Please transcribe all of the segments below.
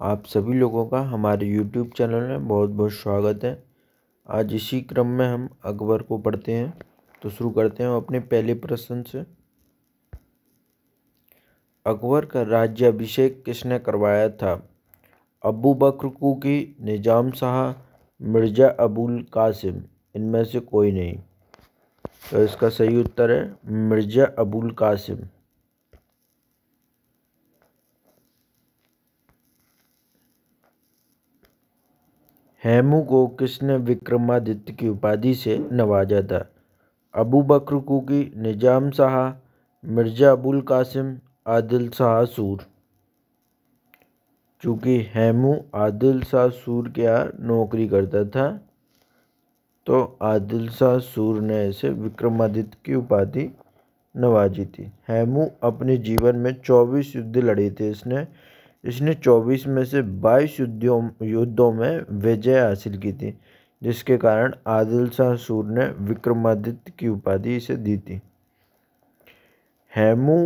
आप सभी लोगों का हमारे YouTube चैनल में बहुत बहुत स्वागत है। आज इसी क्रम में हम अकबर को पढ़ते हैं। तो शुरू करते हैं अपने पहले प्रश्न से। अकबर का राज्याभिषेक किसने करवाया था? अबू बकर की, निजाम शाह, मिर्ज़ा अबुल कासिम। इनमें से कोई नहीं। तो इसका सही उत्तर है मिर्ज़ा अबुल कासिम। हेमू को किसने विक्रमादित्य की उपाधि से नवाजा था? अबू बकर की, निजाम शाह, मिर्ज़ा अबुल कासिम, आदिल शाह सूर। चूँकि हेमू आदिल शाह सूर के यहाँ नौकरी करता था, तो आदिल शाह सूर ने इसे विक्रमादित्य की उपाधि नवाजी थी। हेमू अपने जीवन में 24 युद्ध लड़े थे। इसने 24 में से 22 युद्धों में विजय हासिल की थी, जिसके कारण आदिल शाह सूर ने विक्रमादित्य की उपाधि इसे दी थी। हेमू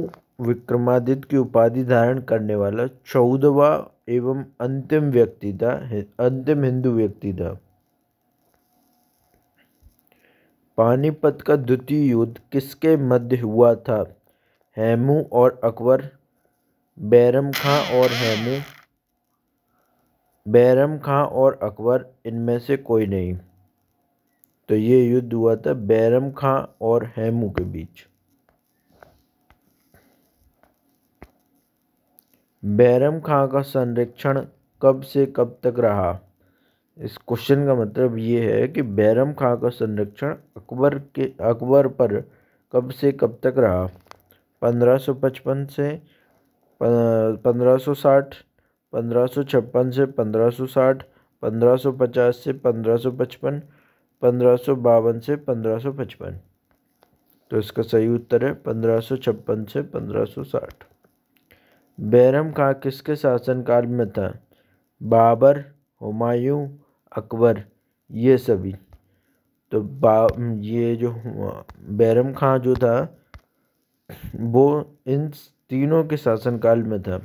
विक्रमादित्य की उपाधि धारण करने वाला 14वां एवं अंतिम हिंदू व्यक्ति था। पानीपत का द्वितीय युद्ध किसके मध्य हुआ था? हेमू और अकबर, बैरम खां और अकबर। इनमें से कोई नहीं। तो ये युद्ध हुआ था बैरम खां और हेमू के बीच। बैरम खां का संरक्षण कब से कब तक रहा? इस क्वेश्चन का मतलब ये है कि बैरम खां का संरक्षण अकबर पर कब से कब तक रहा? 1555 से 1560, 1556 से 1560, 1550 से 1555, 1552 से 1555। तो इसका सही उत्तर है 1556 से 1560। बैरम खां किसके शासनकाल में था? बाबर, हुमायूं, अकबर, ये सभी। तो ये जो बैरम खां जो था वो इन तीनों के शासनकाल में था।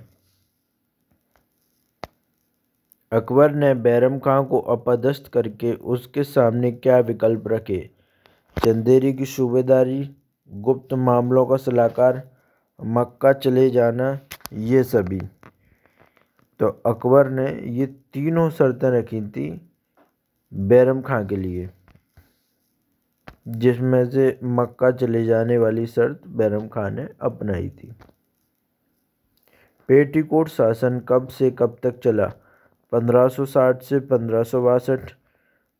अकबर ने बैरम खां को अपदस्थ करके उसके सामने क्या विकल्प रखे? चंदेरी की सूबेदारी, गुप्त मामलों का सलाहकार, मक्का चले जाना, ये सभी। तो अकबर ने ये तीनों शर्तें रखी थी बैरम खां के लिए, जिसमें से मक्का चले जाने वाली शर्त बैरम खां ने अपनाई थी। पेटीकोट शासन कब से कब तक चला? 1560 से 1562,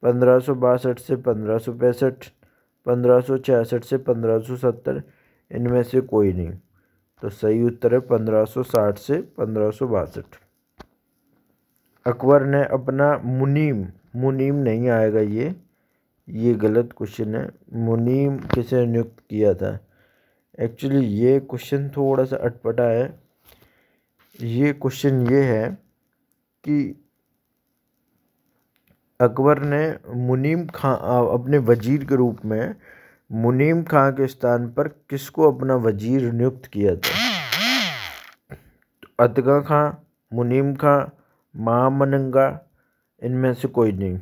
1562 से 1565, 1566 से 1570। इनमें से कोई नहीं। तो सही उत्तर है 1560 से 1562। अकबर ने अपना मुनीम नहीं आएगा, ये गलत क्वेश्चन है। मुनीम किसे नियुक्त किया था? एक्चुअली ये क्वेश्चन थोड़ा सा अटपटा है। ये क्वेश्चन ये है कि अकबर ने मुनीम खां अपने वजीर के रूप में मुनीम खां के स्थान पर किसको अपना वजीर नियुक्त किया था? अतगा खां, मुनीम खां, महामनंगा, इनमें से कोई नहीं।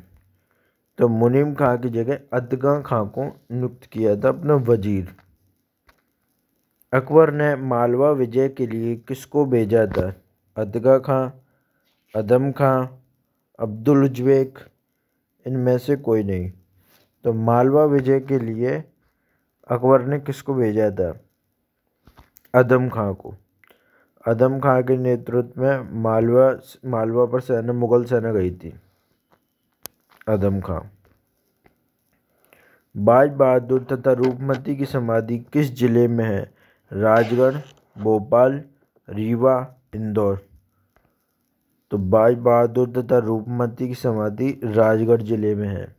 तो मुनीम खां की जगह अतगा खां को नियुक्त किया था अपना वजीर। अकबर ने मालवा विजय के लिए किसको भेजा था? अतगा खां, अदम खां, अब्दुल उज्बेक, इनमें से कोई नहीं। तो मालवा विजय के लिए अकबर ने किसको भेजा था? अदम खां को। अदम खां के नेतृत्व में मालवा पर मुगल सेना गई थी। अदम खां। बाज बहादुर तथा रूपमती की समाधि किस जिले में है? राजगढ़, भोपाल, रीवा, इंदौर। तो बाज बहादुर तथा रूपमती की समाधि राजगढ़ जिले में है।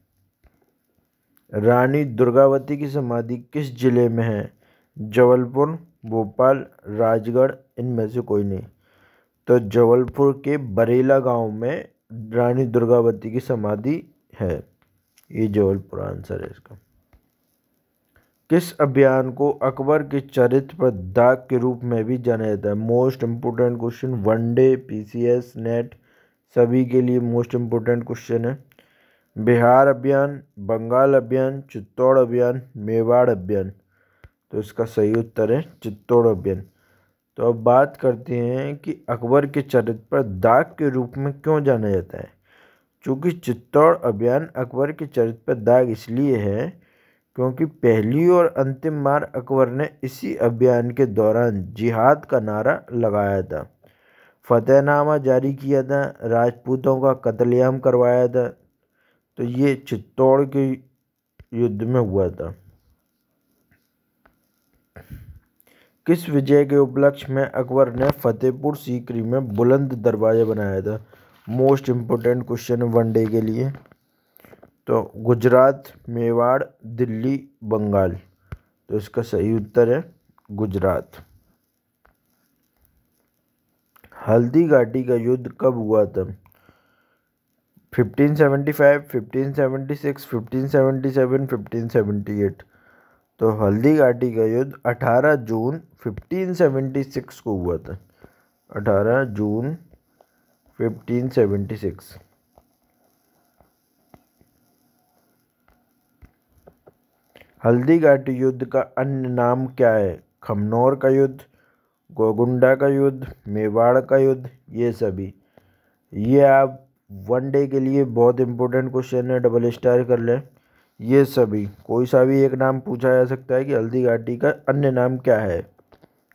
रानी दुर्गावती की समाधि किस जिले में है? जबलपुर, भोपाल, राजगढ़, इनमें से कोई नहीं। तो जबलपुर के बरेला गांव में रानी दुर्गावती की समाधि है। ये जबलपुर आंसर है इसका। किस अभियान को अकबर के चरित्र पर दाग के रूप में भी जाना जाता है? Most important question, one day, PCS, net, सभी के लिए मोस्ट इम्पोर्टेंट क्वेश्चन है। बिहार अभियान, बंगाल अभियान, चित्तौड़ अभियान, मेवाड़ अभियान। तो इसका सही उत्तर है चित्तौड़ अभियान। तो अब बात करते हैं कि अकबर के चरित्र पर दाग के रूप में क्यों जाना जाता है। चूँकि चित्तौड़ अभियान अकबर के चरित्र पर दाग इसलिए है क्योंकि पहली और अंतिम बार अकबर ने इसी अभियान के दौरान जिहाद का नारा लगाया था, फतेहनामा जारी किया था, राजपूतों का कत्लेआम करवाया था। तो ये चित्तौड़ के युद्ध में हुआ था। किस विजय के उपलक्ष्य में अकबर ने फतेहपुर सीकरी में बुलंद दरवाजा बनाया था। मोस्ट इम्पोर्टेंट क्वेश्चन वनडे के लिए। तो गुजरात, मेवाड़, दिल्ली, बंगाल। तो इसका सही उत्तर है गुजरात। हल्दी घाटी का युद्ध कब हुआ था। 1575, 1576, 1577, 1578। तो हल्दी घाटी का युद्ध 18 जून 1576 को हुआ था। 18 जून 1576। हल्दी घाटी युद्ध का अन्य नाम क्या है। खमनौर का युद्ध, गोगुंडा का युद्ध, मेवाड़ का युद्ध, ये सभी। ये आप वनडे के लिए बहुत इंपॉर्टेंट क्वेश्चन है, डबल स्टार कर लें। ये सभी कोई सा भी एक नाम पूछा जा सकता है कि हल्दी घाटी का अन्य नाम क्या है,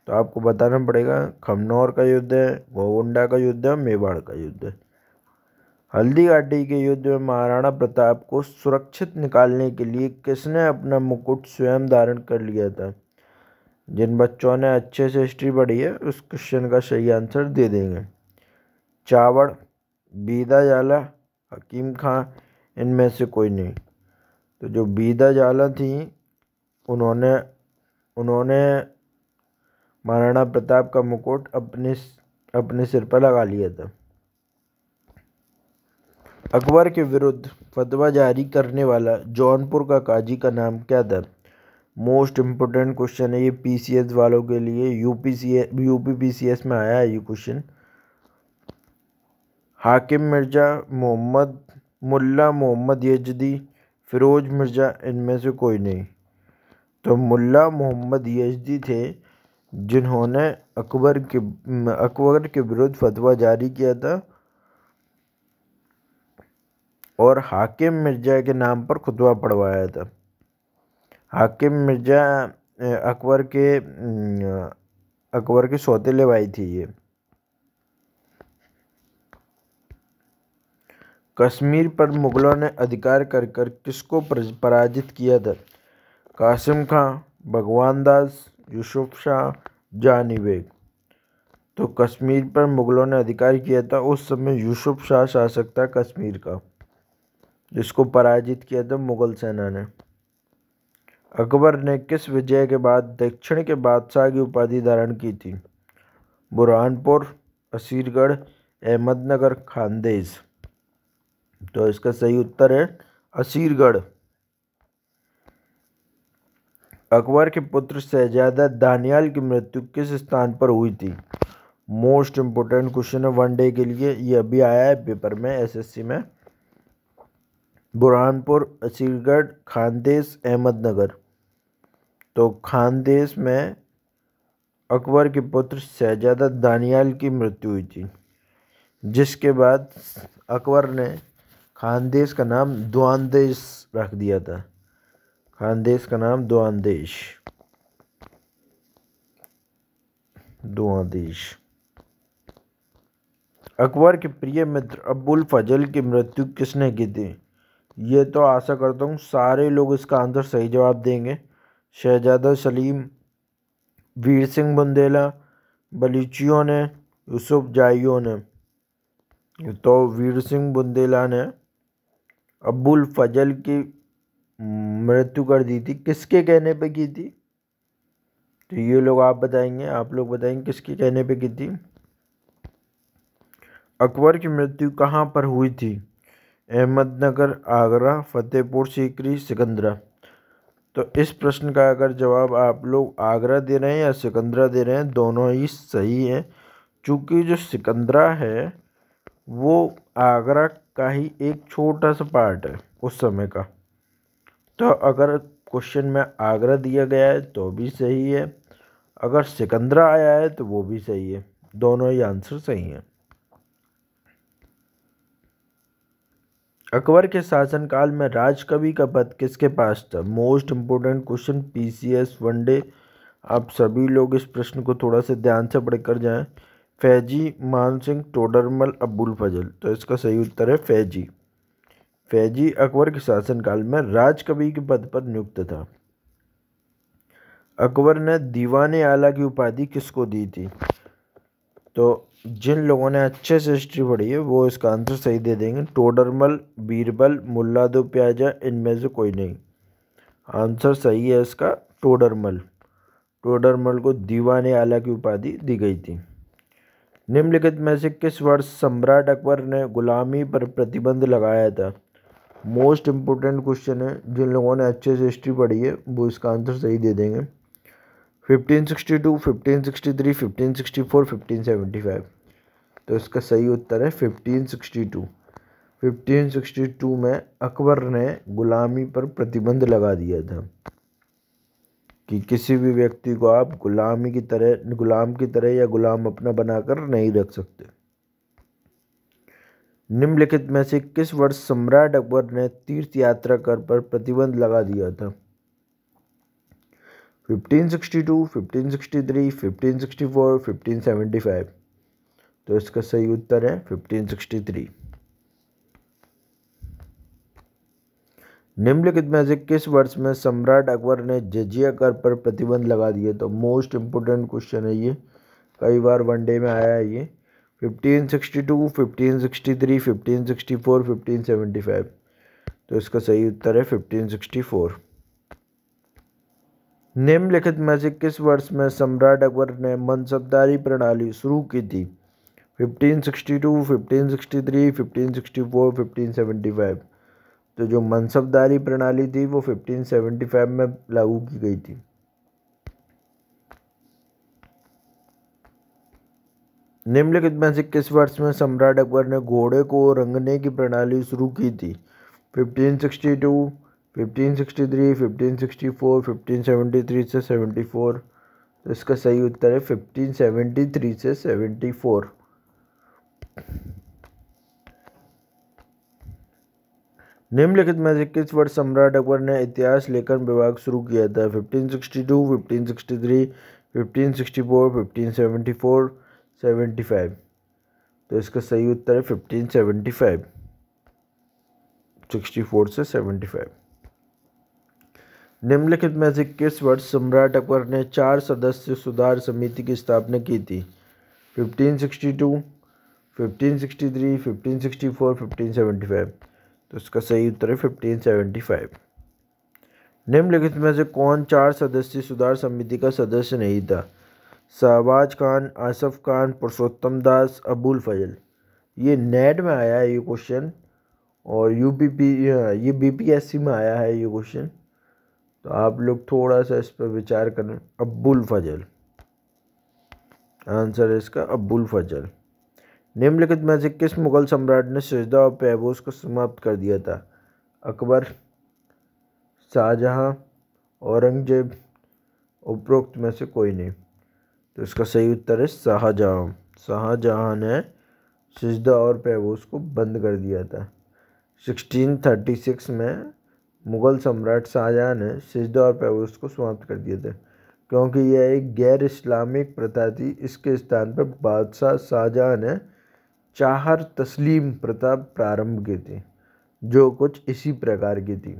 तो आपको बताना पड़ेगा। खमनौर का युद्ध है, गोगुंडा का युद्ध है, मेवाड़ का युद्ध है। हल्दी घाटी के युद्ध में महाराणा प्रताप को सुरक्षित निकालने के लिए किसने अपना मुकुट स्वयं धारण कर लिया था। जिन बच्चों ने अच्छे से हिस्ट्री पढ़ी है उस क्वेश्चन का सही आंसर दे देंगे। चावड़, बीदा जाला, हकीम खां, इनमें से कोई नहीं। तो जो बीदा जाला थी उन्होंने महाराणा प्रताप का मुकुट अपने सिर पर लगा लिया था। अकबर के विरुद्ध फतवा जारी करने वाला जौनपुर का काजी का नाम क्या था। मोस्ट इम्पोर्टेंट क्वेश्चन है ये पीसीएस वालों के लिए। यूपी पीसीएस में आया है ये क्वेश्चन। हाकिम मिर्जा, मुल्ला मोहम्मद यजदी, फिरोज मिर्जा, इनमें से कोई नहीं। तो मुल्ला मोहम्मद यजदी थे जिन्होंने अकबर के विरुद्ध फतवा जारी किया था और हाकिम मिर्जा के नाम पर खुतबा पढ़वाया था। हाकिम मिर्जा अकबर के सौतेले भाई थी ये। कश्मीर पर मुगलों ने अधिकार कर किसको पराजित किया था। कासिम खां, भगवान दास, यूसुफ शाह, जानी बेग। तो कश्मीर पर मुगलों ने अधिकार किया था उस समय यूसुफ शाह शासक था कश्मीर का, जिसको पराजित किया था मुगल सेना ने। अकबर ने किस विजय के बाद दक्षिण के बादशाह की उपाधि धारण की थी। बुरहानपुर, असीरगढ़, अहमदनगर, खानदेश। तो इसका सही उत्तर है असीरगढ़। अकबर के पुत्र शहजादा दानियाल की मृत्यु किस स्थान पर हुई थी। मोस्ट इम्पोर्टेंट क्वेश्चन है वनडे के लिए, ये अभी आया है पेपर में एसएससी में। बुरहानपुर, असीरगढ़, खानदेश, अहमदनगर। तो खानदेश में अकबर के पुत्र शहजादा दानियाल की मृत्यु हुई थी, जिसके बाद अकबर ने खानदेश का नाम द्वांदेश रख दिया था। खानदेश का नाम द्वांदेश। अकबर के प्रिय मित्र अबुल फजल की मृत्यु किसने की थी। ये तो आशा करता हूँ सारे लोग इसका आंसर सही जवाब देंगे। शहजादा सलीम, वीर सिंह बुंदेला, बलूचियों ने, यूसुफ जाइयों ने। तो वीर सिंह बुंदेला ने अबुल फजल की मृत्यु कर दी थी, किसके कहने पे की थी। तो ये लोग आप लोग बताएंगे किसके कहने पे की थी। अकबर की मृत्यु कहाँ पर हुई थी। अहमदनगर, आगरा, फतेहपुर सीकरी, सिकंदरा। तो इस प्रश्न का अगर जवाब आप लोग आगरा दे रहे हैं या सिकंदरा दे रहे हैं, दोनों ही सही है। चूँकि जो सिकंदरा है वो आगरा का ही एक छोटा सा पार्ट है उस समय का। तो अगर क्वेश्चन में आगरा दिया गया है तो भी सही है, अगर सिकंदरा आया है तो वो भी सही है, दोनों ही आंसर सही हैं। अकबर के शासनकाल में राजकवि का पद किसके पास था? Most important question, PCS one day. आप सभी लोग इस प्रश्न को थोड़ा सा ध्यान से पढ़ कर जाएं। फैजी, मानसिंह, टोडरमल, अबुल फजल। तो इसका सही उत्तर है फैजी। फैजी अकबर के शासनकाल में राजकवि के पद पर नियुक्त था। अकबर ने दीवाने आला की उपाधि किसको दी थी? तो जिन लोगों ने अच्छे से हिस्ट्री पढ़ी है वो इसका आंसर सही दे देंगे। टोडरमल, बीरबल, मुल्ला दो प्याजा, इनमें से कोई नहीं। आंसर सही है इसका टोडरमल। टोडरमल को दीवाने आला की उपाधि दी गई थी। निम्नलिखित में से किस वर्ष सम्राट अकबर ने गुलामी पर प्रतिबंध लगाया था? मोस्ट इम्पोर्टेंट क्वेश्चन है, जिन लोगों ने अच्छे से हिस्ट्री पढ़ी है वो इसका आंसर सही दे देंगे। 1562, 1563, 1564, 1575। तो इसका सही उत्तर है 1562। 1562 में अकबर ने गुलामी पर प्रतिबंध लगा दिया था कि किसी भी व्यक्ति को आप गुलाम की तरह या गुलाम अपना बनाकर नहीं रख सकते। निम्नलिखित में से किस वर्ष सम्राट अकबर ने तीर्थ यात्रा कर पर प्रतिबंध लगा दिया था? 1562, 1563, 1564, 1575। तो इसका सही उत्तर है 1563। निम्नलिखित में से किस वर्ष में सम्राट अकबर ने जजिया कर पर प्रतिबंध लगा दिया? तो मोस्ट इम्पोर्टेंट क्वेश्चन है ये, कई बार वनडे में आया है ये। 1562, 1563, 1564, 1575। तो इसका सही उत्तर है 1564। निम्नलिखित में से किस वर्ष में सम्राट अकबर ने मनसबदारी प्रणाली शुरू की थी? 1562, 1563, 1564, 1575। तो जो मनसबदारी प्रणाली थी वो 1575 में लागू की गई थी। निम्नलिखित में से किस वर्ष में सम्राट अकबर ने घोड़े को रंगने की प्रणाली शुरू की थी? 1562, 1563, 1564, 1573 से 74। तो इसका सही उत्तर है 1573 से 74। निम्नलिखित में से किस वर्ष सम्राट अकबर ने इतिहास लेखन विभाग शुरू किया था? 1562, 1563, 1564, 1574, 75। तो इसका सही उत्तर है 1575। 64 से 75। निम्नलिखित में से किस वर्ष सम्राट अकबर ने 4 सदस्य सुधार समिति की स्थापना की थी? 1562, 1563, 1564, 1575। तो इसका सही उत्तर है 1575। निम्नलिखित में से कौन 4 सदस्यीय सुधार समिति का सदस्य नहीं था? शहबाज खान, आसफ खान, पुरुषोत्तम दास, अबुल फजल। ये नेट में आया है ये क्वेश्चन, और ये बीपीएससी में आया है ये क्वेश्चन, तो आप लोग थोड़ा सा इस पर विचार करें। अबुल फजल आंसर है इसका, अबुल फजल। निम्नलिखित में से किस मुगल सम्राट ने सजदा और पैबोस को समाप्त कर दिया था? अकबर, शाहजहां, औरंगजेब, उपरोक्त में से कोई नहीं। तो इसका सही उत्तर है शाहजहां। शाहजहां ने सजदा और पैबोस को बंद कर दिया था। 1636 में मुगल सम्राट शाहजहां ने सजदा और पैबोस को समाप्त कर दिया था, क्योंकि यह एक गैर इस्लामिक प्रथा थी। इसके स्थान पर बादशाह शाहजहां ने चाहर तस्लीम प्रथा प्रारंभ की थी, जो कुछ इसी प्रकार की थी।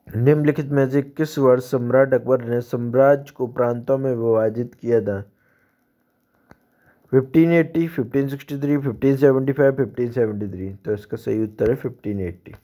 निम्नलिखित में से किस वर्ष सम्राट अकबर ने साम्राज्य को प्रांतों में विभाजित किया था? 1580, 1563, 1575, 1573। तो इसका सही उत्तर है 1580।